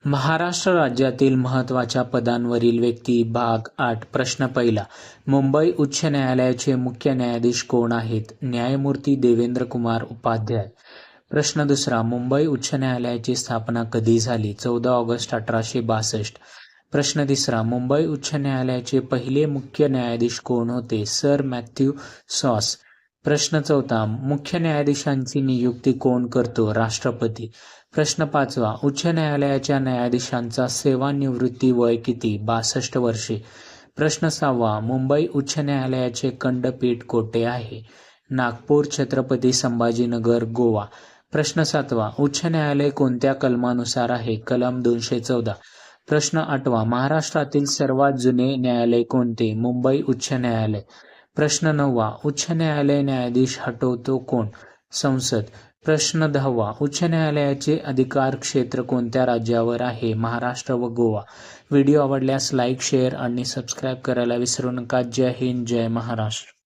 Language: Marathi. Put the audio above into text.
महाराष्ट्र राज्यातील महत्त्वाच्या पदांवरील व्यक्ती भाग 8 प्रश्न पहिला. मुंबई उच्च न्यायालयाचे मुख्य न्यायाधीश कोण आहेत? न्यायमूर्ती देवेंद्र कुमार उपाध्याय. प्रश्न दुसरा. मुंबई उच्च न्यायालयाची स्थापना कधी झाली? 14 ऑगस्ट 1862. प्रश्न तिसरा. मुंबई उच्च न्यायालयाचे पहिले मुख्य न्यायाधीश कोण होते? Sir Matthew sauce. प्रश्न चौथा. मुख्य न्यायाधीशांची नियुक्ती कोण करतो? राष्ट्रपती. प्रश्न पाचवा. उच्च न्यायालयाच्या न्यायाधीशांचा सेवानिवृत्ती वय किती? 62 वर्षे. प्रश्न सहावा. मुंबई उच्च न्यायालयाचे खंडपीठ कोठे आहे? नागपूर, छत्रपती संभाजीनगर, गोवा. प्रश्न सातवा. उच्च न्यायालय कोणत्या कलमानुसार आहे? कलम 214. प्रश्न आठवा. महाराष्ट्रातील सर्वात जुने न्यायालय कोणते? मुंबई उच्च न्यायालय. प्रश्न नववा. उच्च न्यायालय न्यायाधीश हटवतो कोण? संसद. प्रश्न 10वा. उच्च न्यायालयाचे अधिकार क्षेत्र कोणत्या राज्यावर आहे? महाराष्ट्र व गोवा. व्हिडिओ आवडल्यास लाईक, शेअर आणि सबस्क्राईब करायला विसरू नका. जय हिंद, जय महाराष्ट्र.